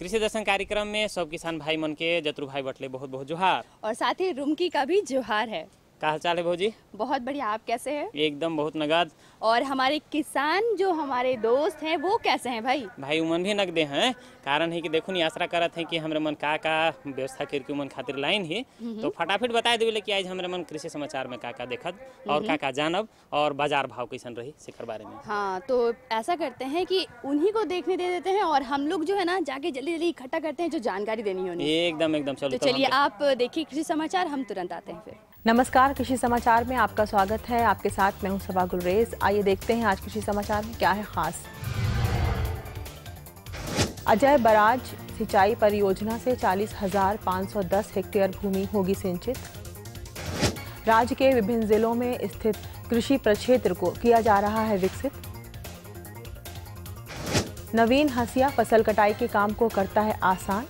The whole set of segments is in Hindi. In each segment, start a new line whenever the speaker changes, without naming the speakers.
कृषि दर्शन कार्यक्रम में सब किसान भाई मन के जतरू भाई बटले बहुत बहुत जोहार।
और साथ ही रुमकी का भी जोहार है।
का हाल चाल है भौजी?
बहुत बढ़िया, आप कैसे हैं?
एकदम बहुत नगद।
और हमारे किसान जो हमारे दोस्त हैं वो कैसे हैं भाई?
भाई उमन भी नगदे हैं। कारण है कि देखो नहीं आसरा करत है कि हमरे मन का व्यवस्था करके उमन खातिर लाइन ही तो फटाफट बता देवे कि आज हमरे मन कृषि समाचार में का देखत और का जानब और बाजार भाव कैसन रही शिखर बारे में।
हाँ, तो ऐसा करते हैं कि उन्हीं को देखने दे देते हैं और हम लोग जो है ना जाके जल्दी जल्दी इकट्ठा करते हैं जो जानकारी देनी होनी।
एकदम एकदम चलो
तो चलिए आप देखिए कृषि समाचार, हम तुरंत आते हैं फिर।
नमस्कार, कृषि समाचार में आपका स्वागत है। आपके साथ मैं हूं सबा गुलरेज। आइए देखते हैं आज कृषि समाचार में क्या है खास। अजय बराज सिंचाई परियोजना से 40,510 हेक्टेयर भूमि होगी सिंचित। राज्य के विभिन्न जिलों में स्थित कृषि प्रक्षेत्र को किया जा रहा है विकसित। नवीन हसिया फसल कटाई के काम को करता है आसान।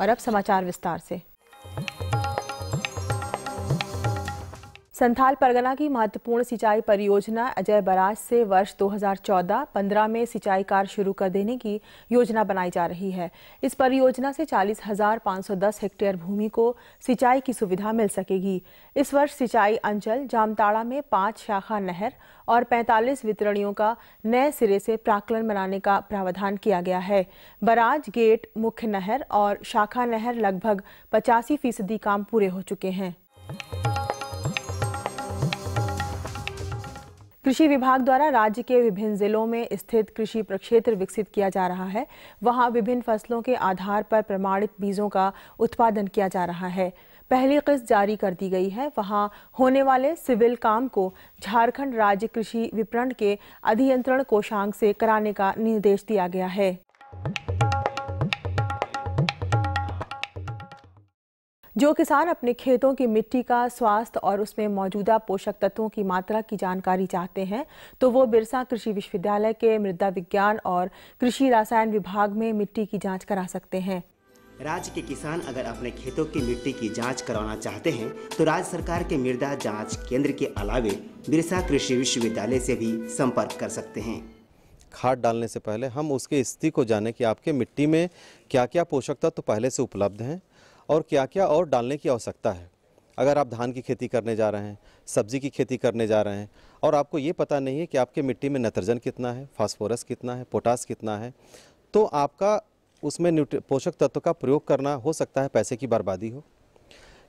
और अब समाचार विस्तार से। संथाल परगना की महत्वपूर्ण सिंचाई परियोजना अजय बराज से वर्ष 2014-15 में सिंचाई कार्य शुरू कर देने की योजना बनाई जा रही है। इस परियोजना से 40,510 हेक्टेयर भूमि को सिंचाई की सुविधा मिल सकेगी। इस वर्ष सिंचाई अंचल जामताड़ा में 5 शाखा नहर और 45 वितरणियों का नए सिरे से प्राक्कलन बनाने का प्रावधान किया गया है। बराज गेट, मुख्य नहर और शाखा नहर लगभग 85% काम पूरे हो चुके हैं। कृषि विभाग द्वारा राज्य के विभिन्न जिलों में स्थित कृषि प्रक्षेत्र विकसित किया जा रहा है। वहां विभिन्न फसलों के आधार पर प्रमाणित बीजों का उत्पादन किया जा रहा है। पहली किस्त जारी कर दी गई है। वहां होने वाले सिविल काम को झारखंड राज्य कृषि विपणन के अधियंत्रण कोषांग से कराने का निर्देश दिया गया है। जो किसान अपने खेतों की मिट्टी का स्वास्थ्य और उसमें मौजूदा पोषक तत्वों की मात्रा की जानकारी चाहते हैं तो वो बिरसा कृषि विश्वविद्यालय के मृदा विज्ञान और कृषि रसायन विभाग में मिट्टी की जांच करा सकते हैं।
राज्य के किसान अगर अपने खेतों की मिट्टी की जांच कराना चाहते हैं तो राज्य सरकार के मृदा जांच केंद्र के अलावे बिरसा कृषि विश्वविद्यालय से भी संपर्क कर सकते हैं।
खाद डालने से पहले हम उसकी स्थिति को जानें कि आपके मिट्टी में क्या क्या पोषक तत्व पहले से उपलब्ध हैं और क्या क्या और डालने की आवश्यकता है। अगर आप धान की खेती करने जा रहे हैं, सब्जी की खेती करने जा रहे हैं और आपको ये पता नहीं है कि आपके मिट्टी में नाइट्रोजन कितना है, फास्फोरस कितना है, पोटास कितना है, तो आपका उसमें पोषक तत्व का प्रयोग करना हो सकता है पैसे की बर्बादी हो,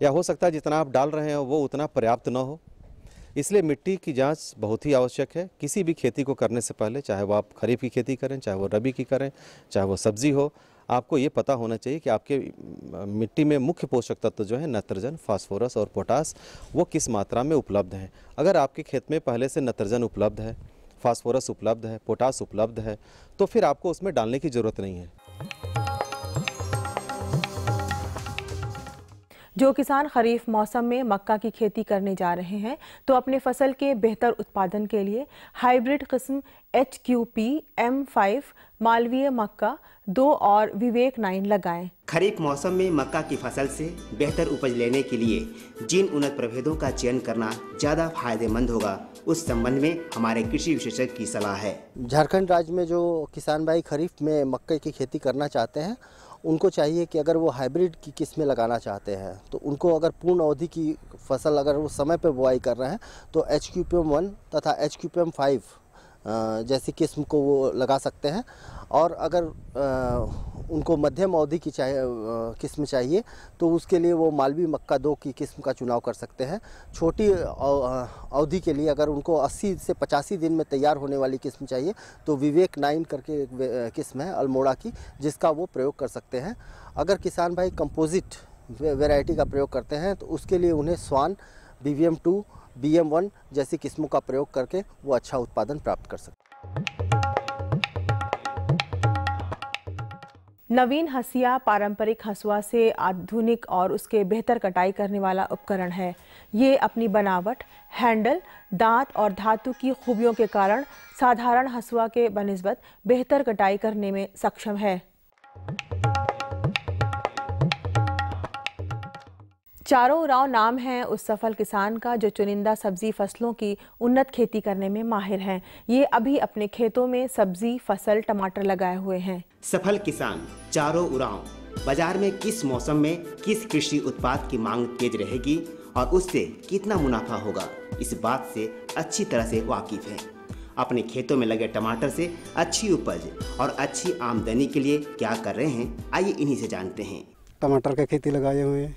या हो सकता है जितना आप डाल रहे हो वो उतना पर्याप्त न हो। इसलिए मिट्टी की जांच बहुत ही आवश्यक है किसी भी खेती को करने से पहले, चाहे वो आप खरीफ की खेती करें, चाहे वो रबी की करें, चाहे वो सब्जी हो। आपको ये पता होना चाहिए कि आपके मिट्टी में मुख्य पोषक तत्व जो है नाइट्रोजन, फास्फोरस और पोटास वो किस मात्रा में उपलब्ध हैं। अगर आपके खेत में पहले से नाइट्रोजन उपलब्ध है, फास्फोरस उपलब्ध है, पोटास उपलब्ध है, तो फिर आपको उसमें डालने की ज़रूरत नहीं है।
जो किसान खरीफ मौसम में मक्का की खेती करने जा रहे हैं तो अपने फसल के बेहतर उत्पादन के लिए हाइब्रिड किस्म HQP M5, मालवीय मक्का 2 और विवेक 9 लगाएं।
खरीफ मौसम में मक्का की फसल से बेहतर उपज लेने के लिए जिन उन्नत प्रभेदों का चयन करना ज़्यादा फायदेमंद होगा, उस संबंध में हमारे कृषि विशेषज्ञ की सलाह है।
झारखंड राज्य में जो किसान भाई खरीफ में मक्के की खेती करना चाहते हैं उनको चाहिए कि अगर वो हाइब्रिड की किस्में लगाना चाहते हैं तो उनको अगर पूर्ण अवधि की फसल अगर वो समय पर बुआई कर रहे हैं तो HQPM1 तथा HQPM5 जैसी किस्म को वो लगा सकते हैं। और अगर उनको मध्यम अवधि की किस्म चाहिए तो उसके लिए वो मालवी मक्का 2 की किस्म का चुनाव कर सकते हैं। छोटी अवधि के लिए अगर उनको 80 से 85 दिन में तैयार होने वाली किस्म चाहिए तो विवेक 9 करके एक किस्म है अल्मोड़ा की, जिसका वो प्रयोग कर सकते हैं। अगर किसान भाई कंपोजिट वैरायटी का प्रयोग करते हैं तो उसके लिए उन्हें स्वान, BVM2, BM1 जैसी किस्मों का प्रयोग करके वो अच्छा उत्पादन प्राप्त कर सकते हैं।
नवीन हसिया पारंपरिक हसुआ से आधुनिक और उसके बेहतर कटाई करने वाला उपकरण है। ये अपनी बनावट, हैंडल, दांत और धातु की खूबियों के कारण साधारण हसुआ के बनिस्बत बेहतर कटाई करने में सक्षम है। चारों उरांव नाम है उस सफल किसान का जो चुनिंदा सब्जी फसलों की उन्नत खेती करने में माहिर हैं। ये अभी अपने खेतों में सब्जी फसल टमाटर लगाए हुए हैं।
सफल किसान चारों उरांव बाजार में किस मौसम में किस कृषि उत्पाद की मांग तेज रहेगी और उससे कितना मुनाफा होगा, इस बात से अच्छी तरह से वाकिफ है। अपने खेतों में लगे टमाटर से अच्छी उपज और अच्छी आमदनी के लिए क्या कर रहे हैं, आइए इन्हीं से जानते हैं।
टमाटर का खेती लगाए हुए हैं,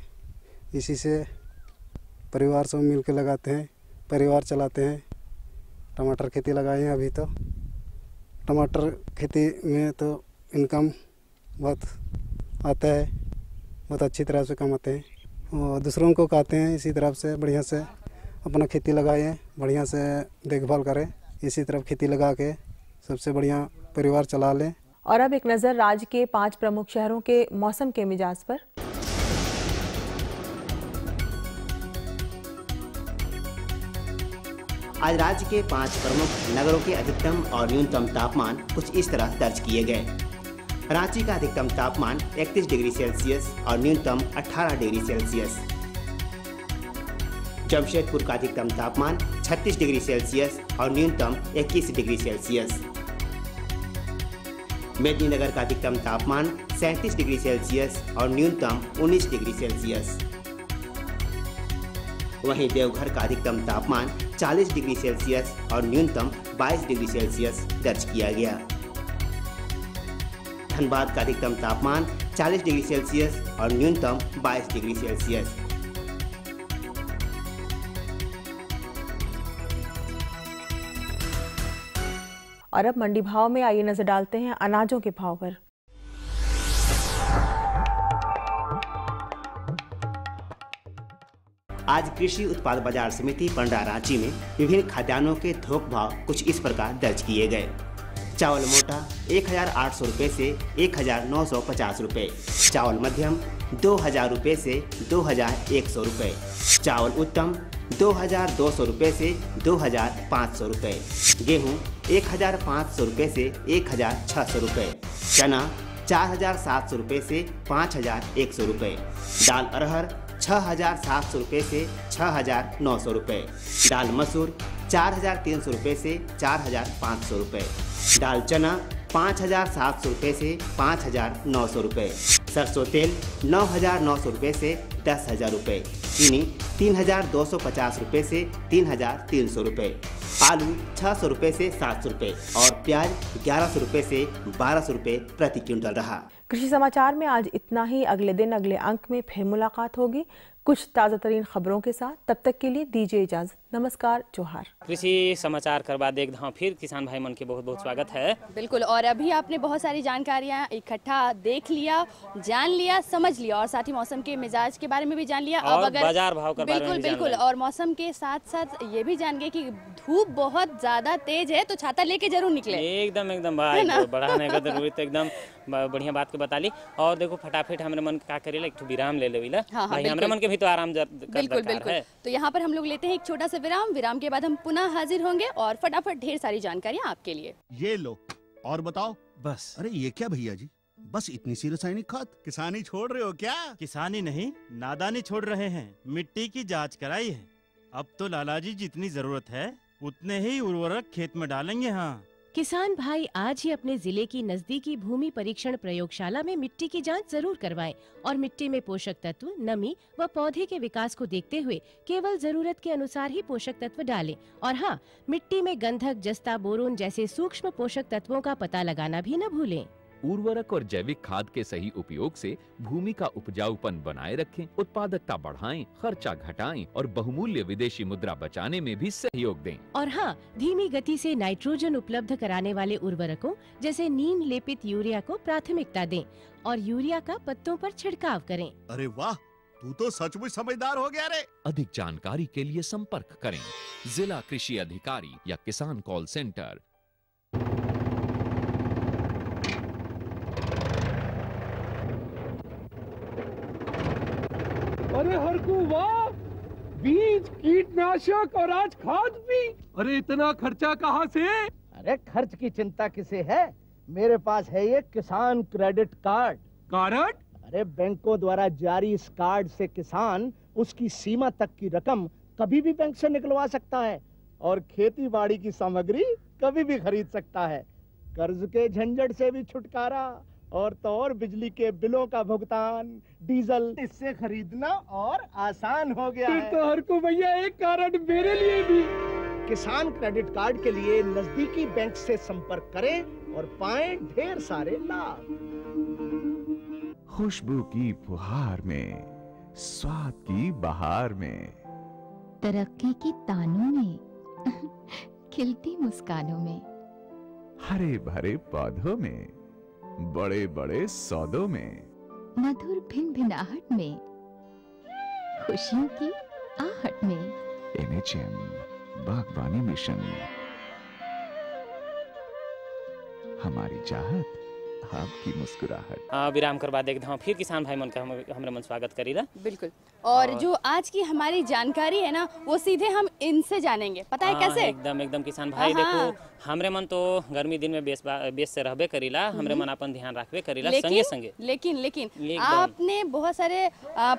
इसी से परिवार सब मिल के लगाते हैं, परिवार चलाते हैं। टमाटर खेती लगाए हैं अभी तो। टमाटर खेती में तो इनकम बहुत आता है, बहुत अच्छी तरह से कमाते हैं और दूसरों को कहते हैं इसी तरफ से बढ़िया से अपना खेती लगाए हैं, बढ़िया से देखभाल करें, इसी तरफ खेती लगा के सबसे बढ़िया परिवार चला लें।
और अब एक नज़र राज्य के 5 प्रमुख शहरों के मौसम के मिजाज पर।
आज राज्य के 5 प्रमुख नगरों के अधिकतम और न्यूनतम तापमान कुछ इस तरह दर्ज किए गए। रांची का अधिकतम तापमान 31 डिग्री सेल्सियस और न्यूनतम 18 डिग्री सेल्सियस। जमशेदपुर का अधिकतम तापमान 36 डिग्री सेल्सियस और न्यूनतम 21 डिग्री सेल्सियस। मेदिनीनगर का अधिकतम तापमान 37 डिग्री सेल्सियस और न्यूनतम 19 डिग्री सेल्सियस। वहीं देवघर का अधिकतम तापमान 40 डिग्री सेल्सियस और न्यूनतम 22 डिग्री सेल्सियस दर्ज किया गया। धनबाद का अधिकतम तापमान 40 डिग्री सेल्सियस और न्यूनतम 22 डिग्री सेल्सियस।
और अब मंडी भाव में आइए नजर डालते हैं अनाजों के भाव पर।
आज कृषि उत्पाद बाजार समिति पंडा रांची में विभिन्न खाद्यान्नों के थोक भाव कुछ इस प्रकार दर्ज किए गए। चावल मोटा 1800 रुपये से 1950 रुपये, चावल मध्यम 2000 रुपये से 2100 रुपये, चावल उत्तम 2200 रुपये से 2500 रुपये, गेहूँ 1500 रुपये से 1600 रुपये, चना 4700 रुपये से 5100 रुपये, दाल अरहर 6700 रुपये से 6900 रुपये, दाल मसूर 4300 रुपये से 4500 रुपये, दाल चना 5700 रुपये से 5900 रुपये, सरसों तेल 9900 रुपये से 10000 रुपये, चीनी 3250 रुपये से 3300 रुपये, आलू 600 रुपये से 700 रुपये और प्याज 1100 रुपये से 1200 रुपये प्रति क्विंटल रहा।
कृषि समाचार में आज इतना ही। अगले दिन अगले अंक में फिर मुलाकात होगी कुछ ताज़ा तरीन खबरों के साथ। तब तक के लिए दीजिए इजाजत। नमस्कार, जोहार।
कृषि समाचार के बाद एक धाम फिर किसान भाई मन के बहुत बहुत स्वागत है।
बिल्कुल, और अभी आपने बहुत सारी जानकारियां इकट्ठा देख लिया, जान लिया, समझ लिया और साथ ही मौसम के मिजाज के बारे में भी जान लिया।
अब अगर बाजार भाव के बारे में भी
बिल्कुल और मौसम के साथ साथ ये भी जान गए कि धूप बहुत ज्यादा तेज है, तो छाता लेके जरूर निकले।
एकदम भाई, बढ़ाने का जरूरत एकदम बढ़िया बात के बता ली। और देखो फटाफट हमारे मन का करेला एक विराम ले लेविला। हमारे मन के भी तो आराम
बिल्कुल। तो यहाँ पर हम लोग लेते हैं एक छोटा सा विराम के बाद हम पुनः हाजिर होंगे और फटाफट ढेर सारी जानकारियाँ आपके लिए।
ये लो और बताओ। बस। अरे ये क्या भैया जी, बस इतनी सी रासायनिक खाद? किसानी छोड़ रहे हो क्या?
किसानी नहीं, नादानी छोड़ रहे हैं। मिट्टी की जांच कराई है। अब तो लालाजी जितनी जरूरत है उतने ही उर्वरक खेत में डालेंगे। हाँ,
किसान भाई आज ही अपने जिले की नजदीकी भूमि परीक्षण प्रयोगशाला में मिट्टी की जांच जरूर करवाएं और मिट्टी में पोषक तत्व, नमी व पौधे के विकास को देखते हुए केवल जरूरत के अनुसार ही पोषक तत्व डालें। और हाँ, मिट्टी में गंधक, जस्ता, बोरोन जैसे सूक्ष्म पोषक तत्वों का पता लगाना भी न भूलें।
उर्वरक और जैविक खाद के सही उपयोग से भूमि का उपजाऊपन बनाए रखें, उत्पादकता बढ़ाएं, खर्चा घटाएं और बहुमूल्य विदेशी मुद्रा बचाने में भी सहयोग दें।
और हाँ, धीमी गति से नाइट्रोजन उपलब्ध कराने वाले उर्वरकों जैसे नीम लेपित यूरिया को प्राथमिकता दें और यूरिया का पत्तों पर छिड़काव करें।
अरे वाह, तू तो सचमुच समझदार हो गया रे।
अधिक जानकारी के लिए संपर्क करें जिला कृषि अधिकारी या किसान कॉल सेंटर।
अरे हरकू वाह, बीज, कीटनाशक और आज खाद भी। अरे इतना खर्चा कहाँ से?
अरे खर्च की चिंता किसे है, मेरे पास है ये किसान क्रेडिट कार्ड।
कार्ड?
अरे बैंकों द्वारा जारी इस कार्ड से किसान उसकी सीमा तक की रकम कभी भी बैंक से निकलवा सकता है और खेती बाड़ी की सामग्री कभी भी खरीद सकता है। कर्ज के झंझट से भी छुटकारा और तो और बिजली के बिलों का भुगतान, डीजल इससे खरीदना और आसान हो गया है।
तो हर को भैया एक कार्ड मेरे लिए भी।
किसान क्रेडिट कार्ड के लिए नजदीकी बैंक से संपर्क करें और पाएं ढेर सारे लाभ।
खुशबू की फुहार में, स्वाद की बहार में,
तरक्की की तानों में, खिलती मुस्कानों में,
हरे भरे पौधों में, बड़े बड़े सौदों में,
मधुर भिनभिनाहट में, खुशियों की आहट में।
NHM बागवानी मिशन, हमारी चाहत आपकी मुस्कुराहट।
विराम कर बाद एकदम फिर किसान भाई मन का हमरे मन स्वागत करीला।
बिल्कुल। और जो आज की हमारी जानकारी है ना, वो सीधे हम इनसे जानेंगे। पता है कैसे?
एकदम किसान भाई देखो, हमरे मन तो गर्मी दिन में बेस से रहबे करीला, हमरे मन अपन ध्यान रखबे करीला संगे संगे।
लेकिन आपने बहुत सारे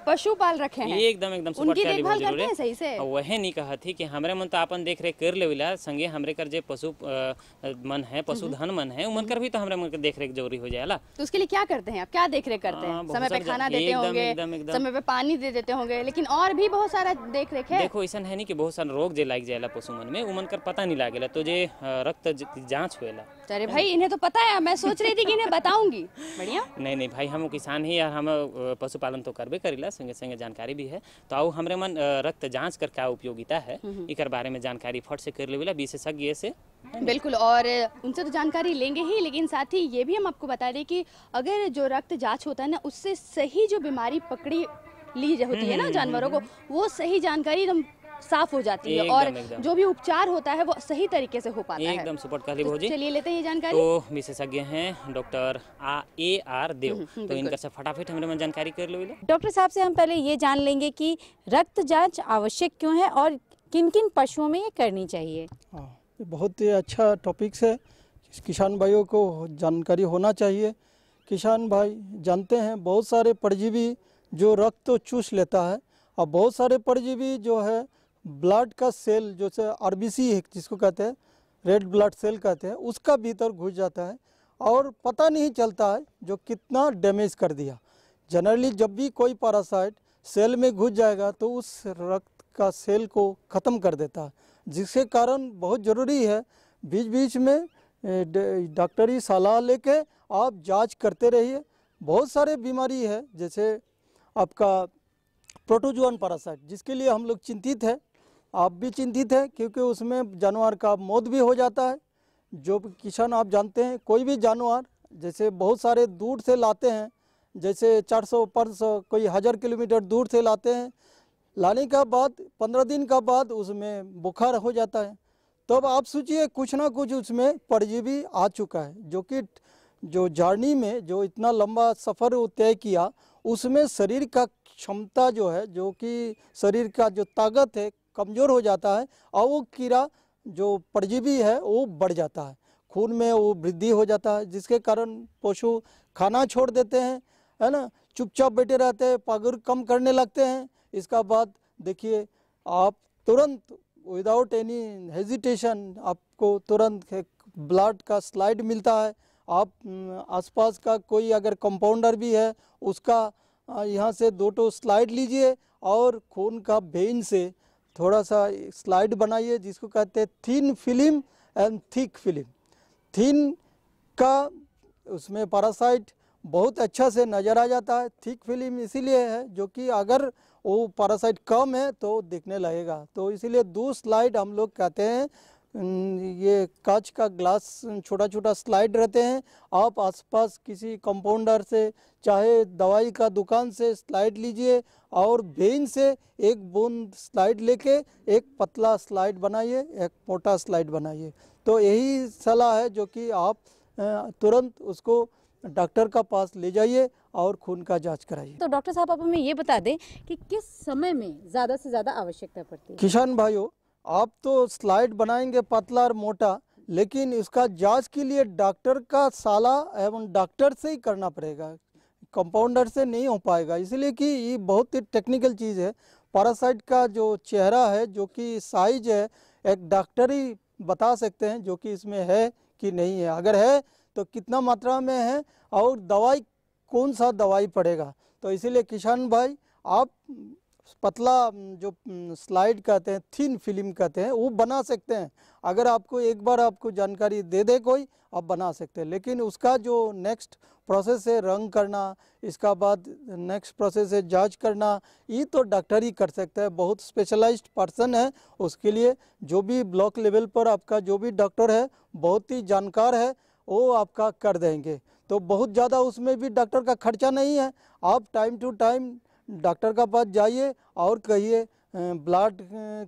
पशु पाल रखे हैं।
एकदम
उनकी देखभाल करते हैं सही से?
वह नहीं कहत थी कि हमरे मन तो अपन देख रेख कर लेविला, संगे हमरे कर जे पशु मन है, पशुधन मन है, उमन कर भी तो हमरे मन के देख रेख जरूरी हो जाएला।
तो उसके लिए क्या करते हैं आप? क्या देख रेख करते हैं? समय पे खाना देते होंगे, समय पे पानी दे देते होंगे, लेकिन और भी बहुत सारा देख रेख है।
देखो ऐसा है नहीं कि बहुत सारा रोग जे लाग जाएला पशु मन में, उमन कर पता नहीं लागेला, तो जे रक्त जांच होएला।
अरे भाई इन्हें तो पता है, मैं सोच रही थी कि इन्हें बताऊंगी। बढ़िया।
नहीं भाई, हम किसान ही और हम पशुपालन तो करबे करीला, संगे संगे जानकारी भी है। तो आओ हमरे मन रक्त जांच कर क्या उपयोगिता है इकर बारे में जानकारी फट से कर लेवेला विशेषज्ञ से।
बिल्कुल, और उनसे तो जानकारी लेंगे ही, लेकिन साथ ही ये भी हम आपको बता दें कि अगर जो रक्त जांच होता है ना, उससे सही जो बीमारी पकड़ी ली होती है ना जानवरों को, वो सही जानकारी एकदम साफ हो जाती है और जो भी उपचार होता है वो सही तरीके से हो पाता है।
एकदम सुपर कहली भौजी।
चलिए लेते हैं ये जानकारी।
तो विशेषज्ञ हैं डॉक्टर AR देव, तो इनका से फटाफट हमरे मन जानकारी कर लो।
डॉक्टर साहब से हम पहले ये जान लेंगे कि रक्त जांच आवश्यक क्यों है और किन किन पशुओं में ये करनी चाहिए।
बहुत ही अच्छा टॉपिक्स है, किसान भाइयों को जानकारी होना चाहिए। किसान भाई जानते हैं बहुत सारे परजीवी जो रक्त तो चूस लेता है, और बहुत सारे परजीवी जो है ब्लड का सेल जो से RBC है जिसको कहते हैं, रेड ब्लड सेल कहते हैं, उसका भीतर घुस जाता है और पता नहीं चलता है जो कितना डैमेज कर दिया। जनरली जब भी कोई पैरासाइट सेल में घुस जाएगा तो उस रक्त का सेल को ख़त्म कर देता है, जिसके कारण बहुत ज़रूरी है बीच बीच में डॉक्टरी सलाह लेके आप जांच करते रहिए। बहुत सारे बीमारी है जैसे आपका प्रोटोजुआन पैरासाइट, जिसके लिए हम लोग चिंतित है, आप भी चिंतित है, क्योंकि उसमें जानवर का मौत भी हो जाता है। जो किसान आप जानते हैं कोई भी जानवर जैसे बहुत सारे दूर से लाते हैं, जैसे 400-500 कोई 1000 किलोमीटर दूर से लाते हैं, लाने का बाद 15 दिन का बाद उसमें बुखार हो जाता है। तब आप सोचिए कुछ ना कुछ उसमें परजीवी आ चुका है, जो कि जो जर्नी में जो इतना लंबा सफ़र तय किया उसमें शरीर का क्षमता जो है, जो कि शरीर का जो ताकत है कमज़ोर हो जाता है, और वो कीड़ा जो परजीवी है वो बढ़ जाता है, खून में वो वृद्धि हो जाता है, जिसके कारण पशु खाना छोड़ देते हैं, है ना, चुपचाप बैठे रहते हैं, पगर कम करने लगते हैं। इसका बाद देखिए आप तुरंत विदाउट एनी हेजिटेशन आपको तुरंत ब्लड का स्लाइड मिलता है। आप आसपास का कोई अगर कंपाउंडर भी है उसका यहाँ से 2 स्लाइड लीजिए और खून का वेन से थोड़ा सा स्लाइड बनाइए, जिसको कहते हैं thin film and thick film. Thin का उसमें पैरासाइट बहुत अच्छा से नज़र आ जाता है, थिक फिल्म इसीलिए है जो कि अगर वो पैरासाइट कम है तो दिखने लगेगा, तो इसीलिए 2 स्लाइड हम लोग कहते हैं। ये कांच का ग्लास छोटा छोटा स्लाइड रहते हैं, आप आसपास किसी कंपाउंडर से चाहे दवाई का दुकान से स्लाइड लीजिए और वेन से 1 बूंद स्लाइड लेके एक पतला स्लाइड बनाइए, एक मोटा स्लाइड बनाइए। तो यही सलाह है जो कि आप तुरंत उसको डॉक्टर का पास ले जाइए और खून का जांच कराइए।
तो डॉक्टर साहब आप हमें ये बता दें कि किस समय में ज़्यादा से ज़्यादा आवश्यकता पड़ती है।
किसान भाइयों, आप तो स्लाइड बनाएंगे पतला और मोटा, लेकिन इसका जांच के लिए डॉक्टर का सलाह एवं डॉक्टर से ही करना पड़ेगा, कंपाउंडर से नहीं हो पाएगा, इसलिए कि ये बहुत ही टेक्निकल चीज़ है। पैरासाइट का जो चेहरा है, जो कि साइज है, एक डॉक्टर ही बता सकते हैं जो कि इसमें है कि नहीं है। अगर है तो कितना मात्रा में है और दवाई कौन सा दवाई पड़ेगा। तो इसीलिए किसान भाई आप पतला जो स्लाइड कहते हैं, थिन फिल्म कहते हैं, वो बना सकते हैं। अगर आपको एक बार आपको जानकारी दे दे कोई, आप बना सकते हैं। लेकिन उसका जो नेक्स्ट प्रोसेस है रंग करना, इसका बाद नेक्स्ट प्रोसेस है जांच करना, ये तो डॉक्टर ही कर सकता है, बहुत स्पेशलाइज्ड पर्सन है। उसके लिए जो भी ब्लॉक लेवल पर आपका जो भी डॉक्टर है, बहुत ही जानकार है, वो आपका कर देंगे। तो बहुत ज़्यादा उसमें भी डॉक्टर का खर्चा नहीं है। आप टाइम टू टाइम डॉक्टर का पास जाइए और कहिए ब्लड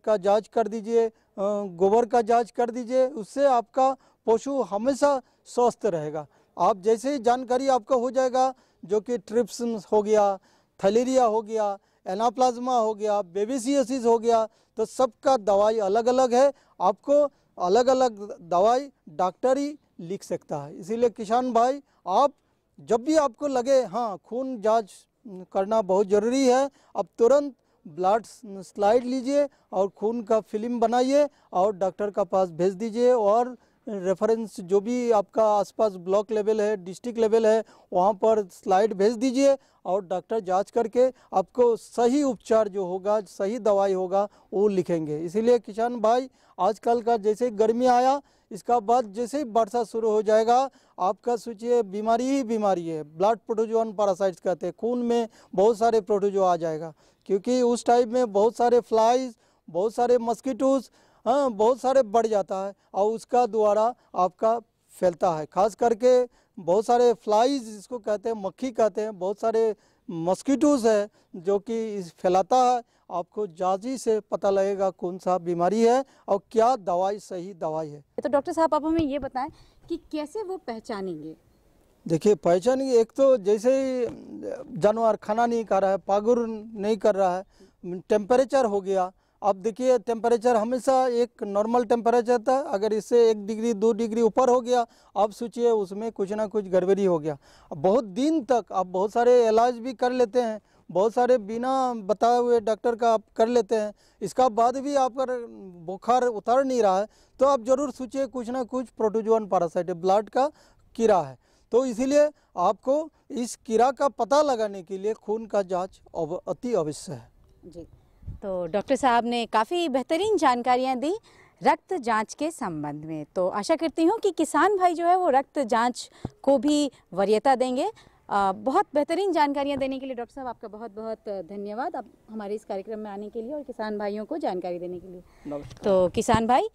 का जांच कर दीजिए, गोबर का जांच कर दीजिए, उससे आपका पशु हमेशा स्वस्थ रहेगा। आप जैसे ही जानकारी आपका हो जाएगा, जो कि ट्रिप्स हो गया, थैलेरिया हो गया, एनाप्लाज्मा हो गया, बेबिसियोसिस हो गया, तो सबका दवाई अलग अलग है। आपको अलग अलग दवाई डॉक्टर ही लिख सकता है। इसीलिए किसान भाई, आप जब भी आपको लगे हाँ खून जांच करना बहुत ज़रूरी है, अब तुरंत ब्लड स्लाइड लीजिए और खून का फिल्म बनाइए और डॉक्टर का पास भेज दीजिए। और रेफरेंस जो भी आपका आसपास ब्लॉक लेवल है, डिस्ट्रिक्ट लेवल है, वहाँ पर स्लाइड भेज दीजिए और डॉक्टर जांच करके आपको सही उपचार जो होगा, सही दवाई होगा, वो लिखेंगे। इसीलिए किसान भाई, आजकल का जैसे गर्मी आया, इसका बाद जैसे ही वर्षा शुरू हो जाएगा, आपका सोचिए बीमारी ही बीमारी है। ब्लड प्रोटोजोन पैरासाइट्स कहते हैं, खून में बहुत सारे प्रोटोजो आ जाएगा, क्योंकि उस टाइम में बहुत सारे फ्लाइज, बहुत सारे मस्कीटोज, हाँ बहुत सारे बढ़ जाता है और उसका द्वारा आपका फैलता है। खास करके बहुत सारे फ्लाइज जिसको कहते हैं, मक्खी कहते हैं, बहुत सारे मस्कीटोज है जो कि फैलाता है। आपको जांची से पता लगेगा कौन सा बीमारी है और क्या दवाई सही दवाई है।
तो डॉक्टर साहब, आप हमें ये बताएं कि कैसे वो पहचानेंगे।
देखिए, पहचानेंगे, एक तो जैसे ही जानवर खाना नहीं खा रहा है, पागुर नहीं कर रहा है, टेम्परेचर हो गया। अब देखिए, टेम्परेचर हमेशा एक नॉर्मल टेम्परेचर था, अगर इससे 1 डिग्री 2 डिग्री ऊपर हो गया, अब सोचिए उसमें कुछ ना कुछ गड़बड़ी हो गया। बहुत दिन तक आप बहुत सारे इलाज भी कर लेते हैं, बहुत सारे बिना बताए हुए डॉक्टर का आप कर लेते हैं, इसका बाद भी आपका बुखार उतर नहीं रहा है, तो आप ज़रूर सोचिए कुछ ना कुछ प्रोटोजोन पैरासाइट ब्लड का कीड़ा है। तो इसीलिए आपको इस कीड़ा का पता लगाने के लिए खून का जांच अति आवश्यक है।
जी, तो डॉक्टर साहब ने काफ़ी बेहतरीन जानकारियाँ दी रक्त जांच के संबंध में। तो आशा करती हूँ कि किसान भाई जो है वो रक्त जांच को भी वरीयता देंगे। बहुत बेहतरीन जानकारियाँ देने के लिए डॉक्टर साहब आपका बहुत बहुत धन्यवाद, आप हमारे इस कार्यक्रम में आने के लिए और किसान भाइयों को जानकारी देने के लिए। तो किसान भाई,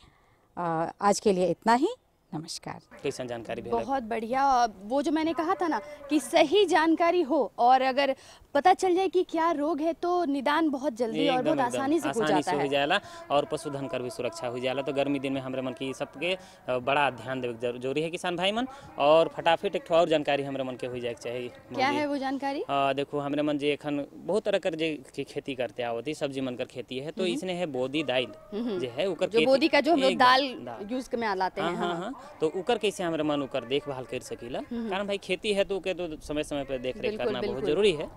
आज के लिए इतना ही, नमस्कार।
कैसा जानकारी भी
बहुत बढ़िया। वो जो मैंने कहा था ना कि सही जानकारी हो और अगर पता चल जाए कि क्या रोग है, तो निदान बहुत जल्दी और बहुत आसानी से हो जाता है,
हो जाला और पशुधन कर भी सुरक्षा हो जाला। तो गर्मी दिन में हमारे मन की सबके बड़ा ध्यान देवे जरूरी है किसान भाई मन। और फटाफट एक और जानकारी हमारे मन के हो जाए चाहिए।
क्या है वो जानकारी?
देखो, हमारे मन जे एखन बहुत तरह कर जे खेती करते आवती, सब्जी मन कर खेती है, तो इसने है बोदी दाल जे है उकर,
जो बोदी का जो हम लोग दाल यूज में लाते हैं,
हाँ, तो उकर कैसे हमारे मन उकर देखभाल कर सकीला। कारण भाई खेती है तो समय समय पर देख रेख करना बहुत जरूरी है।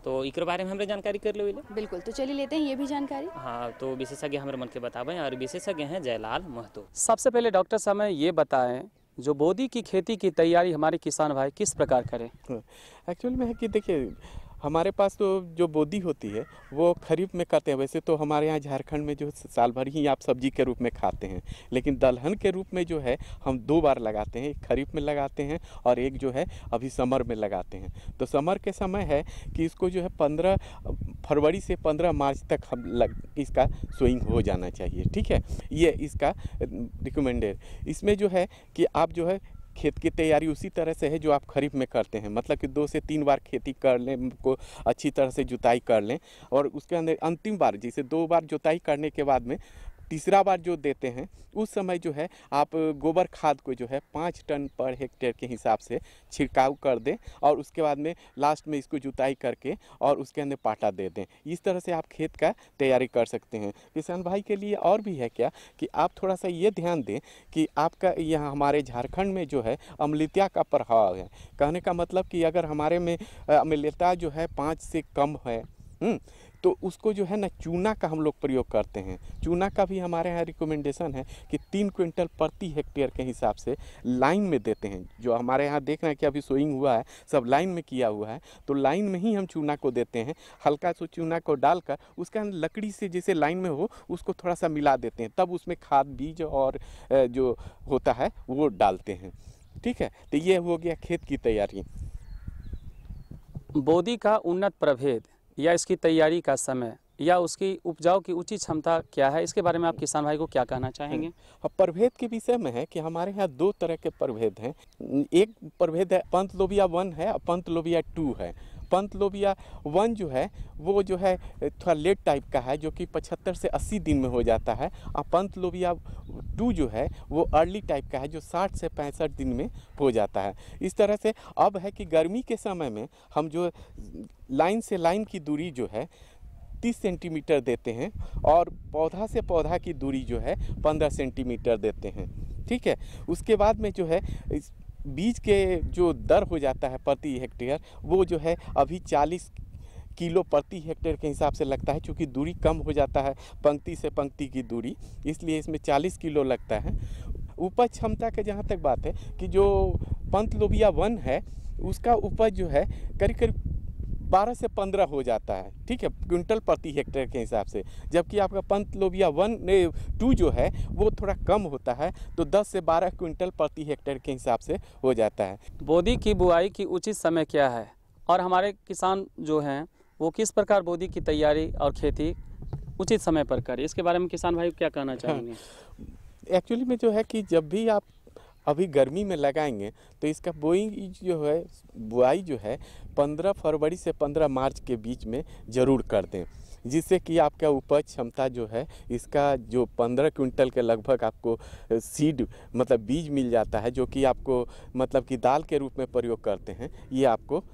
तो इकर बारे में हमरे जानकारी कर लो।
बिल्कुल, तो चलिए लेते हैं ये भी जानकारी।
हाँ, तो विशेषज्ञ हमारे मन के बतावें, और विशेषज्ञ हैं जयलाल महतो।
सबसे पहले डॉक्टर साहब हमें ये बताएं, जो बोदी की खेती की तैयारी हमारे किसान भाई किस प्रकार करें?
एक्चुअल में है कि देखिए, हमारे पास तो जो बोदी होती है वो खरीफ में करते हैं। वैसे तो हमारे यहाँ झारखंड में जो साल भर ही आप सब्जी के रूप में खाते हैं, लेकिन दलहन के रूप में जो है हम 2 बार लगाते हैं, एक खरीफ में लगाते हैं और एक जो है अभी समर में लगाते हैं। तो समर के समय है कि इसको जो है 15 फरवरी से 15 मार्च तक इसका सोइंग हो जाना चाहिए। ठीक है, ये इसका रिकमेंडेड। इसमें जो है कि आप जो है खेत की तैयारी उसी तरह से है जो आप खरीफ में करते हैं, मतलब कि 2 से 3 बार खेती कर लें, को अच्छी तरह से जुताई कर लें, और उसके अंदर अंतिम बार जैसे 2 बार जुताई करने के बाद में तीसरा बार जो देते हैं, उस समय जो है आप गोबर खाद को जो है 5 टन पर हेक्टेयर के हिसाब से छिड़काव कर दें, और उसके बाद में लास्ट में इसको जुताई करके और उसके अंदर पाटा दे दें। इस तरह से आप खेत का तैयारी कर सकते हैं। किसान भाई के लिए और भी है क्या कि आप थोड़ा सा ये ध्यान दें कि आपका यहाँ हमारे झारखंड में जो है अम्लता का प्रभाव है। कहने का मतलब कि अगर हमारे में अम्लता जो है 5 से कम है, तो उसको जो है ना चूना का हम लोग प्रयोग करते हैं। चूना का भी हमारे यहाँ रिकमेंडेशन है कि 3 क्विंटल प्रति हेक्टेयर के हिसाब से लाइन में देते हैं। जो हमारे यहाँ देख रहे हैं कि अभी सोइंग हुआ है, सब लाइन में किया हुआ है, तो लाइन में ही हम चूना को देते हैं। हल्का सा चूना को डालकर उसका लकड़ी से जैसे लाइन में हो उसको थोड़ा सा मिला देते हैं, तब उसमें खाद बीज और जो होता है वो डालते हैं। ठीक है, तो ये हो गया खेत की तैयारी।
बोदी का उन्नत प्रभेद या इसकी तैयारी का समय या उसकी उपजाऊ की उचित क्षमता क्या है, इसके बारे में आप किसान भाई को क्या कहना चाहेंगे?
प्रभेद के विषय में है कि हमारे यहाँ 2 तरह के प्रभेद हैं। एक प्रभेद है पंत लोबिया 1 है और पंत लोबिया 2 है। पंत लोबिया 1 जो है वो जो है थोड़ा लेट टाइप का है, जो कि 75 से 80 दिन में हो जाता है, और पंत लोबिया 2 जो है वो अर्ली टाइप का है, जो 60 से 65 दिन में हो जाता है। इस तरह से अब है कि गर्मी के समय में हम जो लाइन से लाइन की दूरी जो है 30 सेंटीमीटर देते हैं और पौधा से पौधा की दूरी जो है 15 सेंटीमीटर देते हैं। ठीक है, उसके बाद में जो है बीज के जो दर हो जाता है प्रति हेक्टेयर वो जो है अभी 40 किलो प्रति हेक्टेयर के हिसाब से लगता है, क्योंकि दूरी कम हो जाता है पंक्ति से पंक्ति की दूरी, इसलिए इसमें 40 किलो लगता है। उपज क्षमता के जहाँ तक बात है कि जो पंत लोबिया 1 है उसका उपज जो है करीब करीब 12 से 15 हो जाता है। ठीक है, क्विंटल प्रति हेक्टेयर के हिसाब से, जबकि आपका पंत लोबिया 2 जो है वो थोड़ा कम होता है, तो 10 से 12 क्विंटल प्रति हेक्टेयर के हिसाब से हो जाता है।
बोदी की बुआई की उचित समय क्या है और हमारे किसान जो हैं वो किस प्रकार बोदी की तैयारी और खेती उचित समय पर करें, इसके बारे में किसान भाई क्या कहना चाहेंगे?
एक्चुअली में जो है कि जब भी आप अभी गर्मी में लगाएंगे तो इसका बुआई जो है 15 फरवरी से 15 मार्च के बीच में ज़रूर कर दें, जिससे कि आपका उपज क्षमता जो है इसका जो 15 क्विंटल के लगभग आपको सीड मतलब बीज मिल जाता है, जो कि आपको मतलब कि दाल के रूप में प्रयोग करते हैं, ये आपको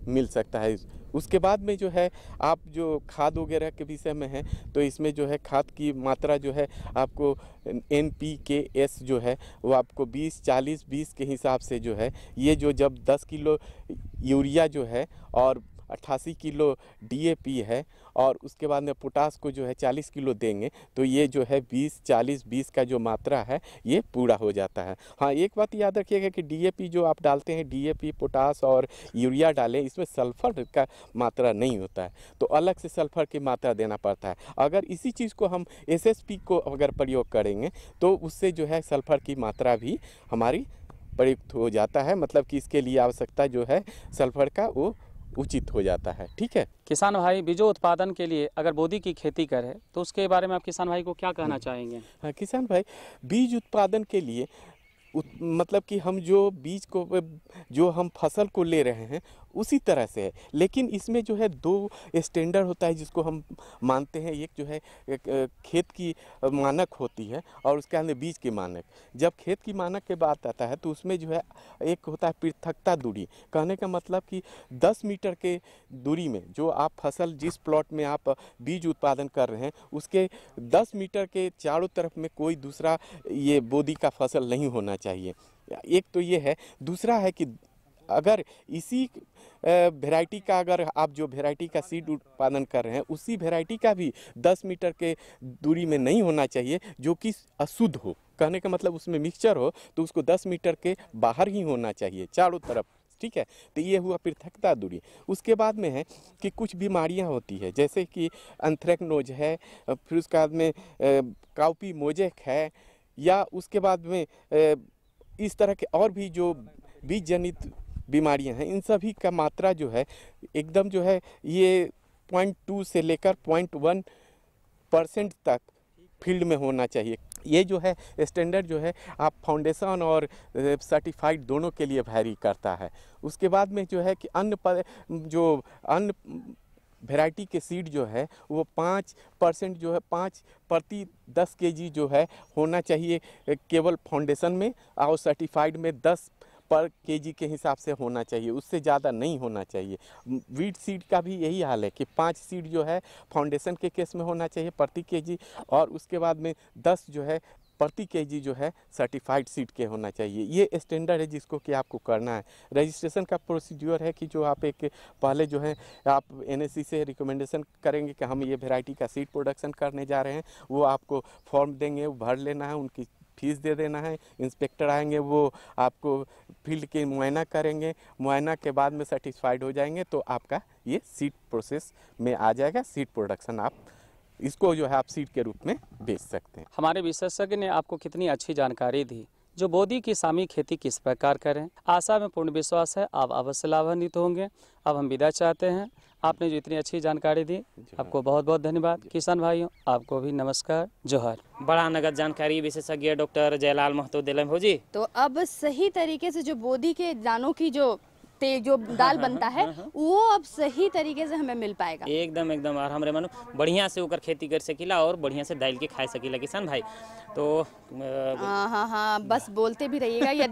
मिल सकता है। उसके बाद में जो है आप जो खाद वगैरह के विषय में है तो इसमें जो है खाद की मात्रा जो है आपको NPK जो है वो आपको 20-40-20 के हिसाब से जो है ये जो जब 10 किलो यूरिया जो है और 88 किलो DAP है और उसके बाद में पोटास को जो है 40 किलो देंगे तो ये जो है 20-40-20 का जो मात्रा है ये पूरा हो जाता है। हाँ, एक बात याद रखिएगा कि DAP जो आप डालते हैं DAP पोटास और यूरिया डालें, इसमें सल्फर का मात्रा नहीं होता है, तो अलग से सल्फर की मात्रा देना पड़ता है। अगर इसी चीज़ को हम SSP को अगर प्रयोग करेंगे तो उससे जो है सल्फर की मात्रा भी हमारी प्रयुक्त हो जाता है, मतलब कि इसके लिए आवश्यकता जो है सल्फर का वो उचित हो जाता है। ठीक है,
किसान भाई बीजों उत्पादन के लिए अगर बोदी की खेती करे तो उसके बारे में आप किसान भाई को क्या कहना चाहेंगे?
हाँ, किसान भाई बीज उत्पादन के लिए मतलब कि हम जो बीज को जो हम फसल को ले रहे हैं उसी तरह से है, लेकिन इसमें जो है 2 स्टैंडर्ड होता है जिसको हम मानते हैं। एक जो है खेत की मानक होती है और उसके अंदर बीज की मानक। जब खेत की मानक के बात आता है तो उसमें जो है एक होता है पृथकता दूरी, कहने का मतलब कि 10 मीटर के दूरी में जो आप फसल जिस प्लॉट में आप बीज उत्पादन कर रहे हैं उसके 10 मीटर के चारों तरफ में कोई दूसरा ये बोदी का फसल नहीं होना चाहिए। एक तो ये है। दूसरा है कि अगर इसी वैरायटी का अगर आप जो वैरायटी का सीड उत्पादन कर रहे हैं उसी वैरायटी का भी 10 मीटर के दूरी में नहीं होना चाहिए जो कि अशुद्ध हो, कहने का मतलब उसमें मिक्सचर हो तो उसको 10 मीटर के बाहर ही होना चाहिए चारों तरफ। ठीक है, तो ये हुआ पृथकता दूरी। उसके बाद में है कि कुछ बीमारियां होती है जैसे कि एंथ्रेक्नोज है, फिर उसके बाद में काउपी मोजेक है, या उसके बाद में इस तरह के और भी जो बीज जनित बीमारियां हैं, इन सभी का मात्रा जो है एकदम जो है ये 0.2 से लेकर 0.1% तक फील्ड में होना चाहिए। ये जो है स्टैंडर्ड जो है आप फाउंडेशन और सर्टिफाइड दोनों के लिए वैरी करता है। उसके बाद में जो है कि अन्य वैरायटी के सीड जो है वो 5% जो है 5 प्रति 10 kg जो है होना चाहिए केवल फाउंडेशन में, और सर्टिफाइड में 10 पर केजी के हिसाब से होना चाहिए, उससे ज़्यादा नहीं होना चाहिए। वीट सीड का भी यही हाल है कि 5 सीड जो है फाउंडेशन के केस में होना चाहिए प्रति केजी, और उसके बाद में 10 जो है प्रति केजी जो है सर्टिफाइड सीड के होना चाहिए। ये स्टैंडर्ड है जिसको कि आपको करना है। रजिस्ट्रेशन का प्रोसीड्यूर है कि जो आप एक पहले जो है आप NSC से रिकमेंडेशन करेंगे कि हम ये वैरायटी का सीड प्रोडक्शन करने जा रहे हैं, वो आपको फॉर्म देंगे, वो भर लेना है, उनकी फीस दे देना है। इंस्पेक्टर आएंगे, वो आपको फील्ड के मुआयना करेंगे, मुआयना के बाद में सर्टिफाइड हो जाएंगे तो आपका ये सीड प्रोसेस में आ जाएगा। सीड प्रोडक्शन आप इसको जो है आप सीड के रूप में बेच सकते हैं।
हमारे विशेषज्ञ ने आपको कितनी अच्छी जानकारी दी। जो बोदी की सामूहिक खेती किस प्रकार करें, आशा में पूर्ण विश्वास है आप अवश्य लाभान्वित होंगे। अब हम विदा चाहते हैं। आपने जो इतनी अच्छी जानकारी दी, आपको बहुत बहुत धन्यवाद। किसान भाइयों, आपको भी नमस्कार, जोहार।
बड़ा नगद जानकारी विशेषज्ञ डॉक्टर जयलाल महतो दिले भौजी।
तो अब सही तरीके से जो बोदी के दानों की जो दाल बनता है वो अब सही तरीके से हमें मिल पाएगा।
एकदम एकदम, और हमरे मानो बढ़िया से ओकर खेती कर सकीला और बढ़िया से दाल के खा सकीला किसान भाई। तो
हाँ, बस बोलते भी रहिएगा या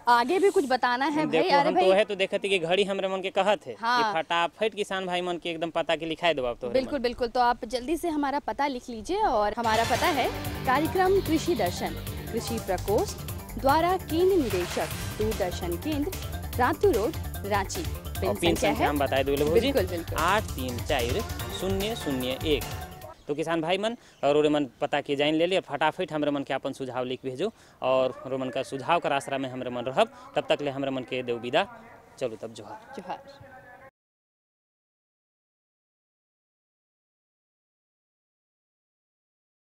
आगे भी कुछ बताना है भाई।
अरे भाई, तो है तो देखते कि घड़ी हमरे मन के कहत है।
हाँ।
फटाफट किसान भाई मन के एकदम पता के लिखाई दो आप। तो
बिल्कुल बिल्कुल, तो आप जल्दी से हमारा पता लिख लीजिए। और हमारा पता है कार्यक्रम कृषि दर्शन, कृषि प्रकोष्ठ द्वारा केंद्र निदेशक, दूरदर्शन केंद्र, रातू रोड, रांची।
पिन संख्या हम बताए दो भौजी,
बिल्कुल बिल्कुल
834001। तो किसान भाई मन और मन पता के जान ले ली और फटाफट हमरे मन के अपन सुझाव लिख भेजो और रोमन का सुझाव का आसरा में हमरे मन रहब। तब तक ले हमरे मन के देव विदा। चलो तब जोहार।